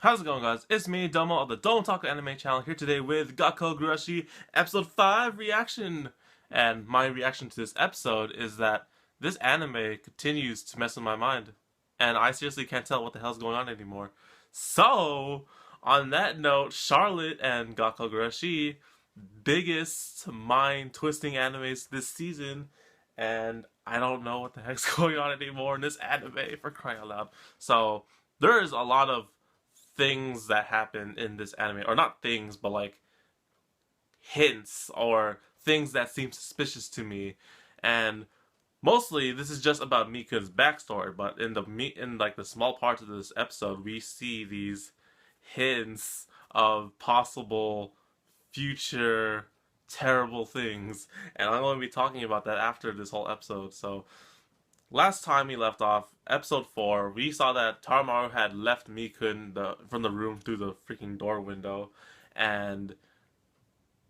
How's it going, guys? It's me, Domo of the Don't Talk Anime channel, here today with Gakkou Gurashi episode 5 reaction. And my reaction to this episode is that this anime continues to mess with my mind. And I seriously can't tell what the hell's going on anymore. So, on that note, Charlotte and Gakkou Gurashi, biggest mind-twisting animes this season. And I don't know what the heck's going on anymore in this anime, for crying out loud. So, there is a lot of things that happen in this anime, or not things, but like hints or things that seem suspicious to me. And mostly this is just about Mika's backstory, but in like the small parts of this episode, we see these hints of possible future terrible things, and I'm going to be talking about that after this whole episode. So last time we left off, episode 4, we saw that Taramaru had left Mi-kun from the room through the freaking door window, and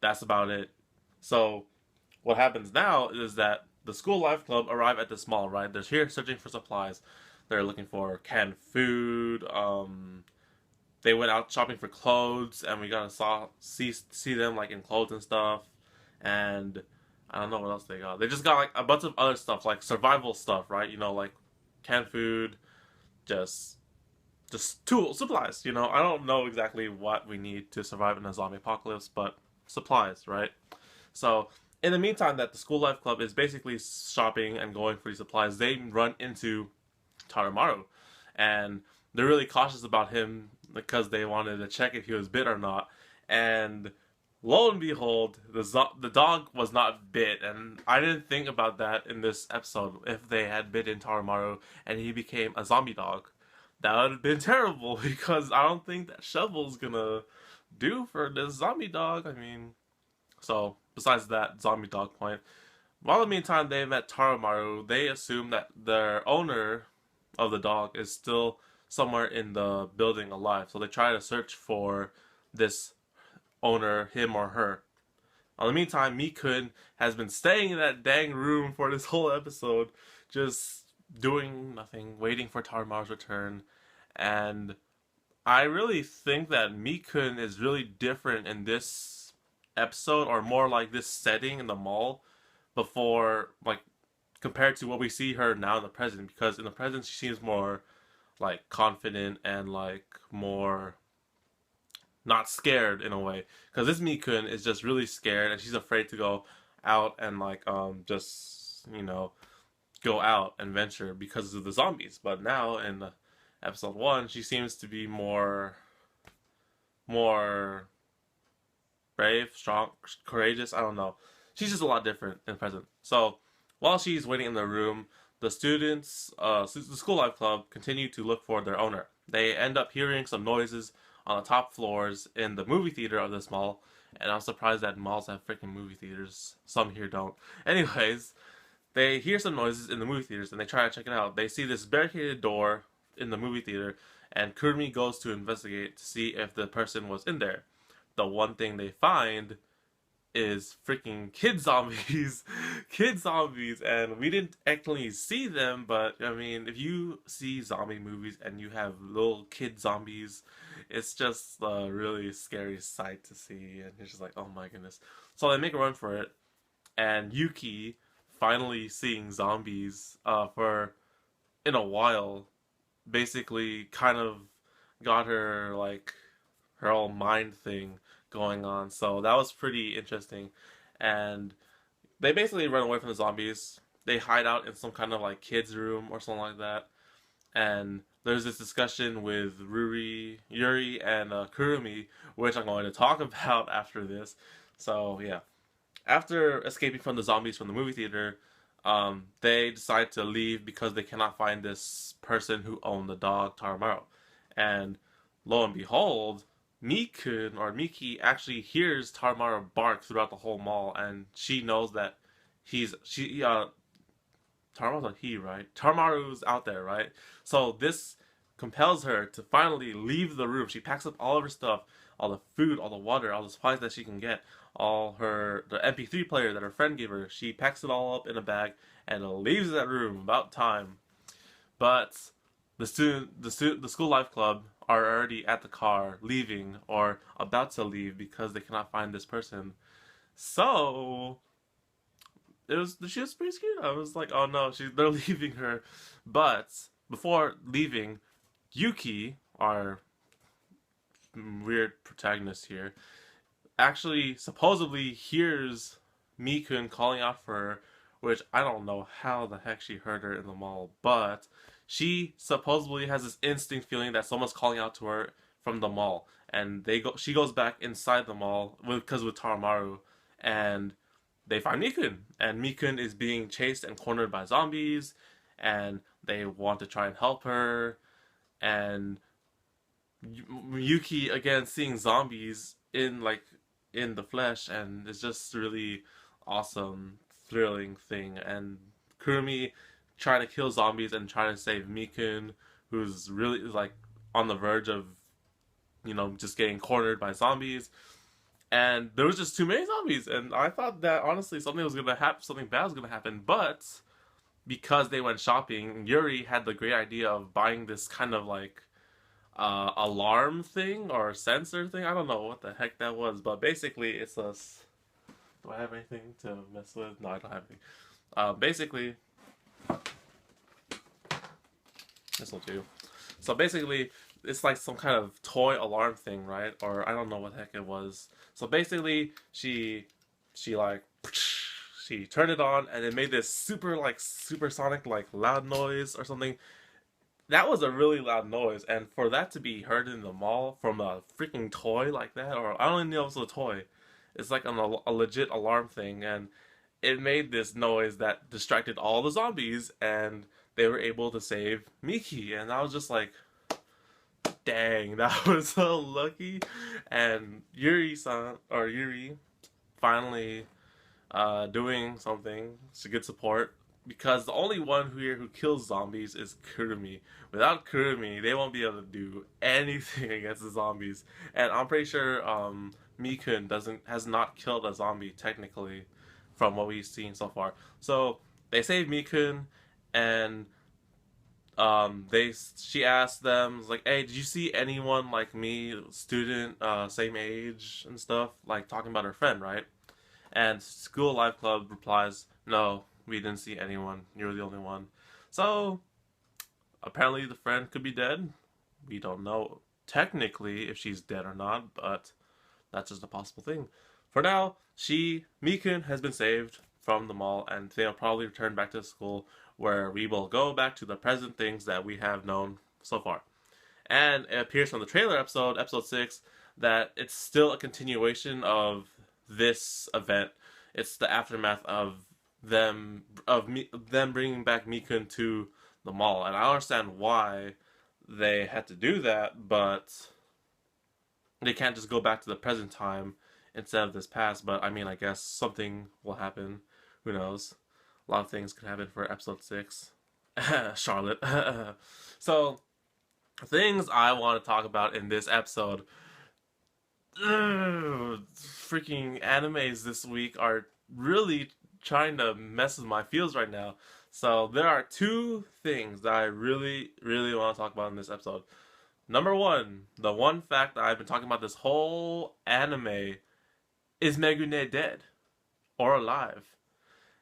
that's about it. So, what happens now is that the School Life Club arrive at this mall, right? They're here searching for supplies. They're looking for canned food. They went out shopping for clothes, and we see them like in clothes and stuff, and I don't know what else they got. They just got like a bunch of other stuff, like survival stuff, right? You know, like canned food, just tool supplies. You know, I don't know exactly what we need to survive in a zombie apocalypse, but supplies, right? So in the meantime, that the School Life Club is basically shopping and going for these supplies, they run into Taramaru, and they're really cautious about him because they wanted to check if he was bit or not, and lo and behold, the dog was not bit, and I didn't think about that in this episode. If they had bitten Taramaru and he became a zombie dog, that would have been terrible, because I don't think that shovel's gonna do for this zombie dog. I mean, so besides that zombie dog point, while in the meantime they met Taramaru, they assume that their owner of the dog is still somewhere in the building alive, so they try to search for this owner, him or her. In the meantime, Mi-kun has been staying in that dang room for this whole episode, just doing nothing, waiting for Taramaru's return. And I really think that Mi-kun is really different in this episode, or more like this setting in the mall, before, like, compared to what we see her now in the present, because in the present she seems more like confident and like more not scared in a way, because this Mi-kun is just really scared and she's afraid to go out and like just, you know, go out and venture because of the zombies. But now in episode 1, she seems to be more brave, strong, courageous. I don't know, she's just a lot different in the present. So while she's waiting in the room, the students, the School Life Club, continue to look for their owner. They end up hearing some noises on the top floors in the movie theater of this mall, and I'm surprised that malls have freaking movie theaters. Some here don't. Anyways, they hear some noises in the movie theaters and they try to check it out. They see this barricaded door in the movie theater, and Kurumi goes to investigate to see if the person was in there. The one thing they find is freaking kid zombies. Kid zombies, and we didn't actually see them, but I mean, if you see zombie movies and you have little kid zombies, it's just a really scary sight to see, and it's just like, oh my goodness. So they make a run for it, and Yuki, finally seeing zombies for in a while, basically kind of got her like her whole mind thing going on. So that was pretty interesting. And they basically run away from the zombies. They hide out in some kind of like kids room or something like that. And there's this discussion with Yuri and Kurumi, which I'm going to talk about after this. So yeah, after escaping from the zombies from the movie theater, they decide to leave because they cannot find this person who owned the dog, Taramaru. And lo and behold, Mi-kun, or Miki, actually hears Taramaru bark throughout the whole mall, and she knows that Taramaru's a he, right? Taramaru's out there, right? So this compels her to finally leave the room. She packs up all of her stuff, all the food, all the water, all the supplies that she can get, the MP3 player that her friend gave her. She packs it all up in a bag and leaves that room about time. But the School Life Club are already at the car, leaving or about to leave because they cannot find this person. So she was pretty scared. I was like, oh no, they're leaving her. But before leaving, Yuki, our weird protagonist here, actually supposedly hears Mi-kun calling out for her, which I don't know how the heck she heard her in the mall, but she supposedly has this instinct feeling that someone's calling out to her from the mall, and she goes back inside the mall because with Taramaru, and they find Mi-kun, and Mi-kun is being chased and cornered by zombies, and they want to try and help her, and Yuki again seeing zombies in the flesh, and it's just really awesome, thrilling thing. And Kurumi trying to kill zombies and trying to save Mi-kun, who's really like on the verge of just getting cornered by zombies. And there was just too many zombies, and I thought that honestly something bad was gonna happen, but because they went shopping, Yuri had the great idea of buying this kind of like alarm thing or sensor thing. I don't know what the heck that was, but basically it's a. Do I have anything to mess with? No, I don't have anything. Basically, this will do. So basically, it's like some kind of toy alarm thing, right? Or I don't know what the heck it was. So basically, she turned it on and it made this supersonic like loud noise or something. That was a really loud noise, and for that to be heard in the mall from a freaking toy like that, or I don't even know if it was a toy, it's like a legit alarm thing, and it made this noise that distracted all the zombies, and they were able to save Miki, and I was just like, dang, that was so lucky. And Yuri finally doing something to good support, because the only one who kills zombies is Kurumi. Without Kurumi, they won't be able to do anything against the zombies. And I'm pretty sure Mi-kun has not killed a zombie technically, from what we've seen so far. So they save Mi-kun, and she asked them like, "Hey, did you see anyone like me, student, same age and stuff?" Like talking about her friend, right? And School Life Club replies, "No, we didn't see anyone. You're the only one." So apparently the friend could be dead. We don't know technically if she's dead or not, but that's just a possible thing. For now, Mi-kun has been saved from the mall, and they'll probably return back to school, where we will go back to the present things that we have known so far. And it appears from the trailer episode 6, that it's still a continuation of this event. It's the aftermath of them bringing back Mi-kun to the mall, and I understand why they had to do that, but they can't just go back to the present time instead of this past. But I mean, I guess something will happen. Who knows? A lot of things could happen for episode 6. Charlotte. So, things I want to talk about in this episode. Freaking animes this week are really trying to mess with my feels right now. So there are two things that I really, really want to talk about in this episode. Number one, the one fact that I've been talking about this whole anime is Megu-nee dead or alive?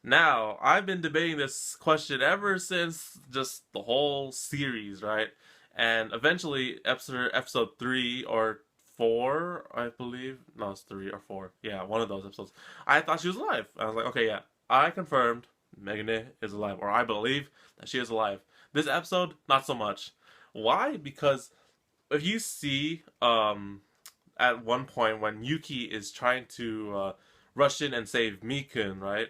Now, I've been debating this question ever since just the whole series, right? And eventually, episode 3 or 4, I believe. No, it's 3 or 4. Yeah, one of those episodes. I thought she was alive. I was like, okay, yeah, I confirmed Megu-nee is alive, or I believe that she is alive. This episode, not so much. Why? Because if you see, at one point when Yuki is trying to rush in and save Mi-kun, right?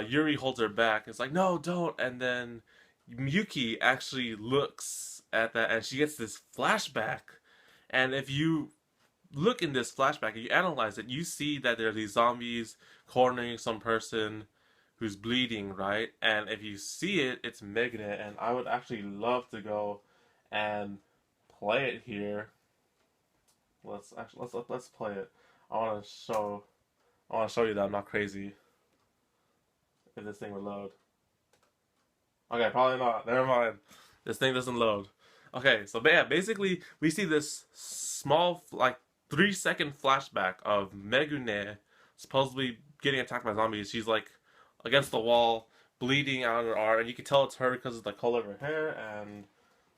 Yuri holds her back. It's like, no, don't. And then Yuki actually looks at that, and she gets this flashback. And if you look in this flashback, you analyze it, you see that there are these zombies cornering some person who's bleeding, right? And if you see it, it's Megu-nee, and I would actually love to go and play it here. Let's play it. I want to show you that I'm not crazy. If this thing would load. Okay, probably not. Never mind. This thing doesn't load. Okay, so yeah, basically we see this small, like 3 second flashback of Megu-nee supposedly getting attacked by zombies. She's like against the wall, bleeding out of her arm, and you can tell it's her because of the color of her hair and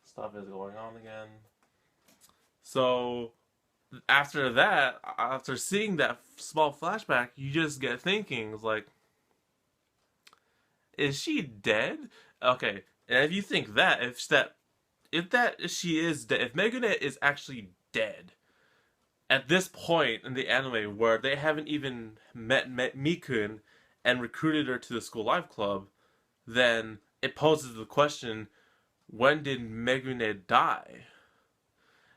stuff is going on again. So after that, after seeing that small flashback, you just get thinking, it's like, is she dead? Okay, and if you think that, if she is dead, if Megu-nee is actually dead at this point in the anime where they haven't even met Mi-kun and recruited her to the school life club, then it poses the question: when did Megu-nee die?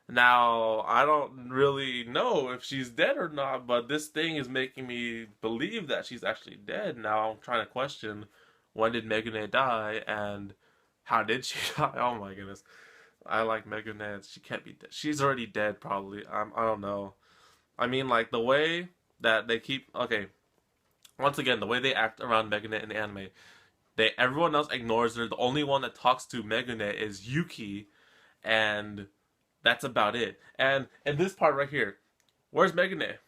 Now, I don't really know if she's dead or not, but this thing is making me believe that she's actually dead. Now I'm trying to question, when did Megu-nee die and how did she die? Oh my goodness. I like Megu-nee. She can't be dead. She's already dead, probably. I don't know. I mean, like, the way that they keep. Okay, once again, the way they act around Megu-nee in the anime. Everyone else ignores her. The only one that talks to Megu-nee is Yuki, and that's about it. And in this part right here, where's Megu-nee?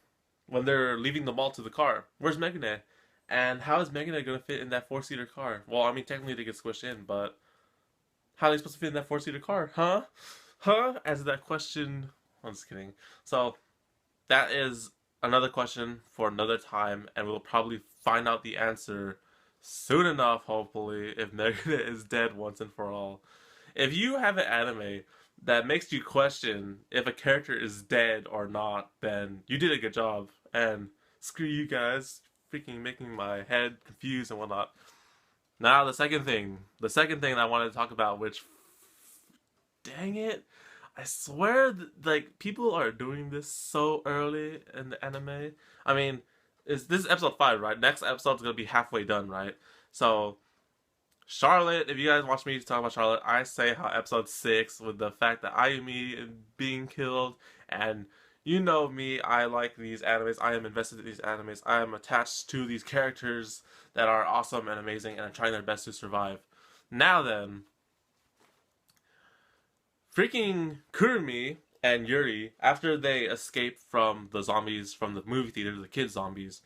When they're leaving the mall to the car, where's Megu-nee? And how is Megu-nee gonna fit in that four-seater car? Well, I mean, technically they get squished in, but how are they supposed to fit in that four-seater car? Huh? Huh? As that question. I'm just kidding. So that is another question for another time, and we'll probably find out the answer soon enough, hopefully, if Megu-nee is dead once and for all. If you have an anime that makes you question if a character is dead or not, then you did a good job. And screw you guys, freaking making my head confused and whatnot. Now the second thing I wanted to talk about, which, dang it, I swear, like, people are doing this so early in the anime. I mean, this is episode 5, right? Next episode's gonna be halfway done, right? So Charlotte, if you guys watch me talk about Charlotte, I say how episode 6 with the fact that Ayumi is being killed, and you know me, I like these animes, I am invested in these animes, I am attached to these characters that are awesome and amazing and are trying their best to survive. Now then, freaking Kurumi and Yuri, after they escape from the zombies from the movie theater, the kid zombies,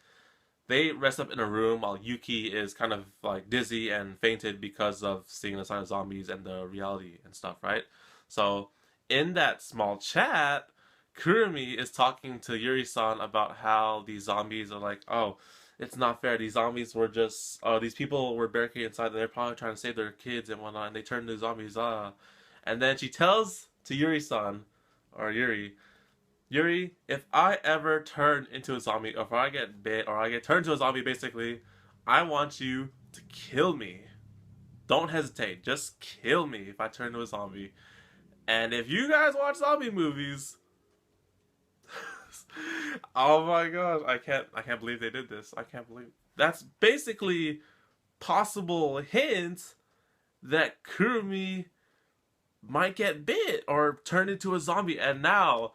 they rest up in a room while Yuki is kind of like dizzy and fainted because of seeing the sign of zombies and the reality and stuff, right? So in that small chat, Kurumi is talking to Yuri-san about how these zombies are like, oh, it's not fair. These zombies were just, these people were barricaded inside and they're probably trying to save their kids and whatnot, and they turned into zombies, And then she tells to Yuri-san, or Yuri, if I ever turn into a zombie, or if I get bit, or I get turned into a zombie, basically, I want you to kill me. Don't hesitate. Just kill me if I turn into a zombie. And if you guys watch zombie movies, oh my gosh, I can't believe they did this. I can't believe that's basically possible hint that Kurumi might get bit or turn into a zombie, and now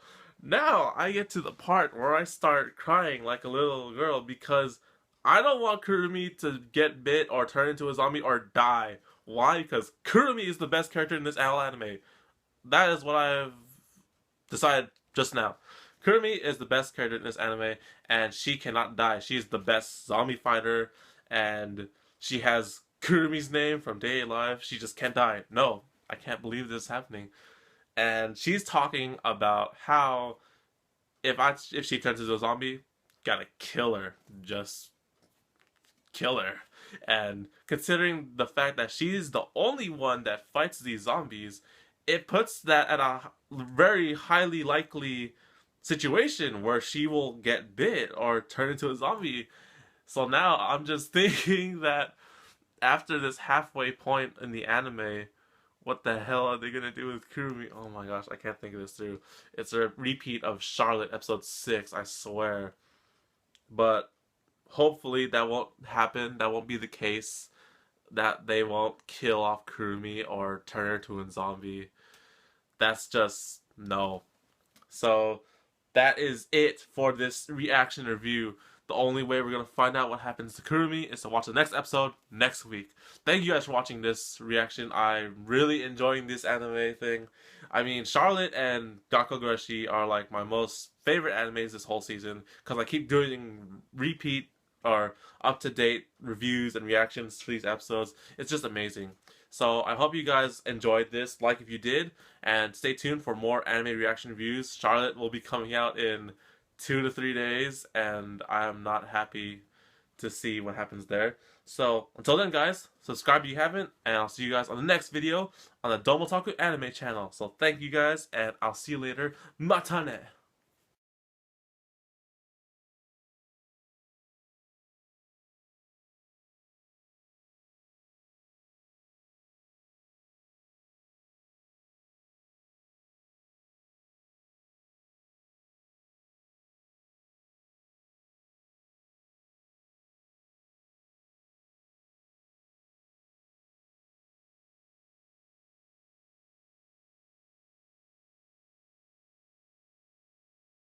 I get to the part where I start crying like a little girl because I don't want Kurumi to get bit or turn into a zombie or die. Why? Because Kurumi is the best character in this anime. That is what I've decided just now. Kurumi is the best character in this anime, and she cannot die. She is the best zombie fighter, and she has Kurumi's name from Day Life. She just can't die. No, I can't believe this is happening. And she's talking about how if she turns into a zombie, gotta kill her. Just kill her. And considering the fact that she's the only one that fights these zombies, it puts that at a very highly likely situation where she will get bit or turn into a zombie. So now I'm just thinking that after this halfway point in the anime, what the hell are they gonna do with Kurumi? Oh my gosh, I can't think of this through. It's a repeat of Charlotte episode 6, I swear. But hopefully that won't happen. That won't be the case. That they won't kill off Kurumi or turn her to a zombie. That's just no. So that is it for this reaction review. The only way we're gonna find out what happens to Kurumi is to watch the next episode next week. Thank you guys for watching this reaction. I'm really enjoying this anime thing. I mean, Charlotte and Gakkou Gurashi are like my most favorite animes this whole season because I keep doing repeat or up-to-date reviews and reactions to these episodes. It's just amazing. So I hope you guys enjoyed this, like if you did, and stay tuned for more anime reaction reviews. Charlotte will be coming out in 2 to 3 days, and I am not happy to see what happens there. So until then, guys, subscribe if you haven't, and I'll see you guys on the next video on the Domotaku Anime channel. So thank you guys, and I'll see you later. Mata ne!